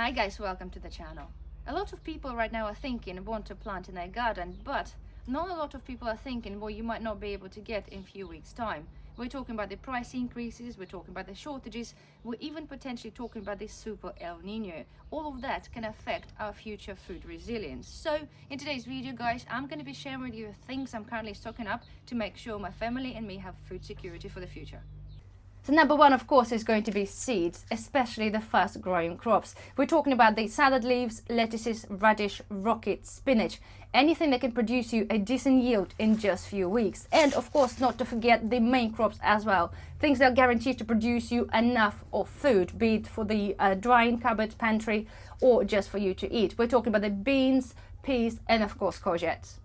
Hi guys, welcome to the channel. A lot of people right now are thinking and want to plant in their garden, but not a lot of people are thinking what you might not be able to get in a few weeks time. We're talking about the price increases, we're talking about the shortages, we're even potentially talking about this super El Nino. All of that can affect our future food resilience. So in today's video guys, I'm going to be sharing with you things I'm currently stocking up to make sure my family and me have food security for the future. So number one, of course, is going to be seeds, especially the fast growing crops. We're talking about the salad leaves, lettuces, radish, rocket, spinach, anything that can produce you a decent yield in just a few weeks. And of course, not to forget the main crops as well. Things that are guaranteed to produce you enough of food, be it for the drying cupboard, pantry, or just for you to eat. We're talking about the beans, peas, and of course, courgettes.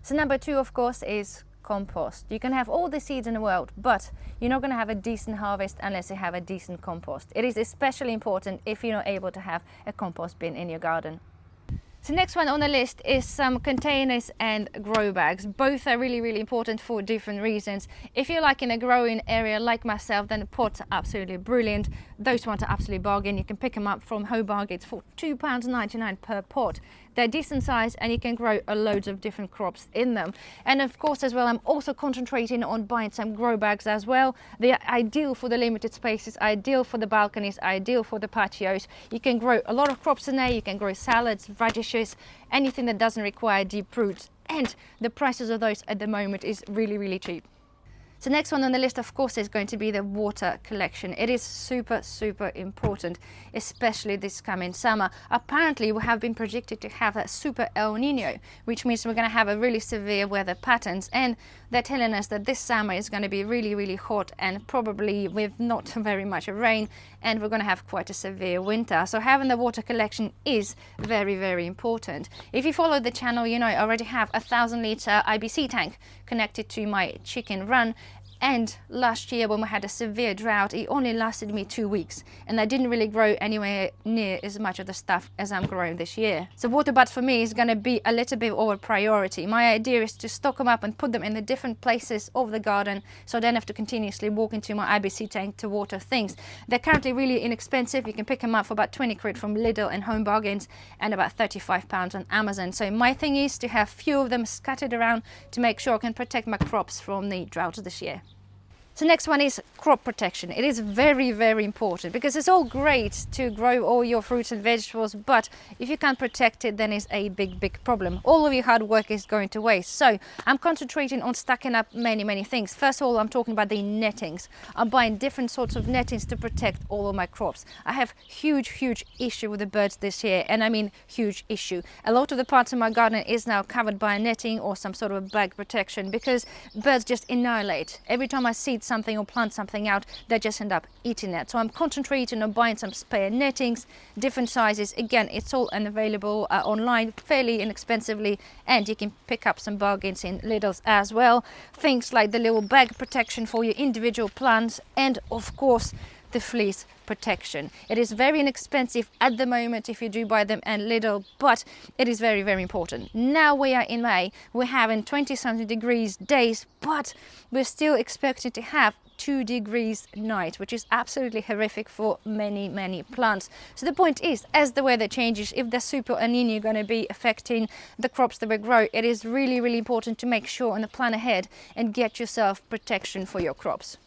So number two, of course, is compost. You can have all the seeds in the world, but you're not going to have a decent harvest unless you have a decent compost. It is especially important if you're not able to have a compost bin in your garden. So next one on the list is some containers and grow bags. Both are really important for different reasons. If you're like in a growing area like myself, then pots are absolutely brilliant. Those ones are absolutely bargain. You can pick them up from Home Bargains for £2.99 per pot. They're decent size and you can grow loads of different crops in them. And of course as well, I'm also concentrating on buying some grow bags as well. They're ideal for the limited spaces, ideal for the balconies, ideal for the patios. You can grow a lot of crops in there. You can grow salads, radishes, anything that doesn't require deep roots. And the prices of those at the moment is really cheap. So next one on the list, of course, is going to be the water collection. It is super important, especially this coming summer. Apparently, we have been predicted to have a super El Nino, which means we're going to have a really severe weather patterns. And they're telling us that this summer is going to be really hot and probably with not very much rain. And we're going to have quite a severe winter. So having the water collection is very important. If you follow the channel, you know I already have a 1,000-litre IBC tank connected to my chicken run. And last year when we had a severe drought, it only lasted me 2 weeks and I didn't really grow anywhere near as much of the stuff as I'm growing this year. So water baths for me is going to be a little bit of a priority. My idea is to stock them up and put them in the different places of the garden so I don't have to continuously walk into my IBC tank to water things. They're currently really inexpensive. You can pick them up for about 20 quid from Lidl and Home Bargains and about £35 on Amazon. So my thing is to have few of them scattered around to make sure I can protect my crops from the droughts this year. So next one is crop protection. It is very important because it's all great to grow all your fruits and vegetables, but if you can't protect it, then it's a big problem. All of your hard work is going to waste. So I'm concentrating on stacking up many things. First of all, I'm talking about the nettings. I'm buying different sorts of nettings to protect all of my crops. I have huge issue with the birds this year, and I mean huge issue. A lot of the parts of my garden is now covered by a netting or some sort of a bag protection because birds just annihilate. Every time I see something or plant something out, they just end up eating it. So I'm concentrating on buying some spare nettings, different sizes. Again, it's all available online fairly inexpensively, and you can pick up some bargains in Lidl's as well. Things like the little bag protection for your individual plants, and of course the fleece protection. It is very inexpensive at the moment if you do buy them at Lidl, but it is very important. Now we are in May, we're having 20-something degrees days, but we're still expected to have 2 degrees night, which is absolutely horrific for many plants. So the point is, as the weather changes, if the super El Nino going to be affecting the crops that we grow, it is really important to make sure and plan ahead and get yourself protection for your crops.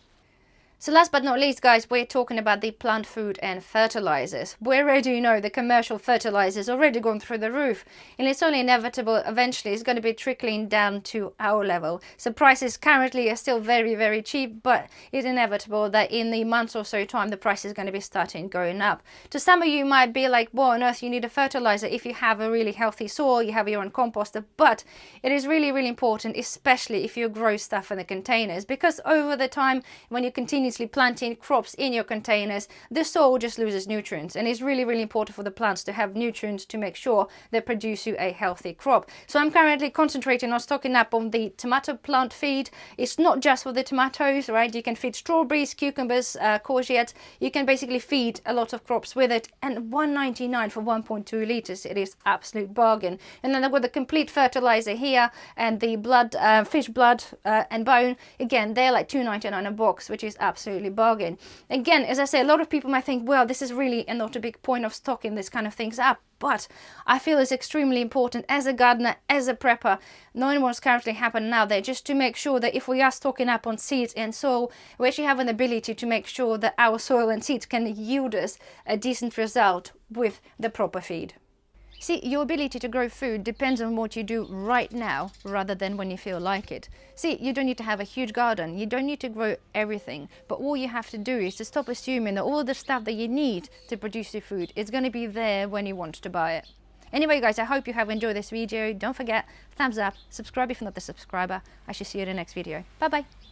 So last but not least, guys, we're talking about the plant food and fertilizers. We already know the commercial fertilizers already gone through the roof, and it's only inevitable eventually it's going to be trickling down to our level. So prices currently are still very cheap, but it's inevitable that in the months or so time the price is going to be starting going up. To some of you might be like, what on earth you need a fertilizer if you have a really healthy soil, you have your own composter, but it is really important, especially if you grow stuff in the containers, because over the time when you continuously planting crops in your containers, the soil just loses nutrients, and it's really important for the plants to have nutrients to make sure they produce you a healthy crop. So I'm currently concentrating on stocking up on the tomato plant feed. It's not just for the tomatoes, right? You can feed strawberries, cucumbers, courgettes. You can basically feed a lot of crops with it, and £1.99 for 1.2 litres. It is absolute bargain. And then I've got the complete fertilizer here and the blood, fish blood and bone. Again, they're like £2.99 a box, which is absolutely absolutely bargain. Again, as I say, a lot of people might think, well, this is really not a big point of stocking this kind of things up. But I feel it's extremely important as a gardener, as a prepper, knowing what's currently happening now there, just to make sure that if we are stocking up on seeds and soil, we actually have an ability to make sure that our soil and seeds can yield us a decent result with the proper feed. See, your ability to grow food depends on what you do right now rather than when you feel like it. See, you don't need to have a huge garden, you don't need to grow everything, but all you have to do is to stop assuming that all the stuff that you need to produce your food is going to be there when you want to buy it. Anyway guys, I hope you have enjoyed this video. Don't forget, thumbs up, subscribe if you're not a subscriber. I shall see you in the next video. Bye bye.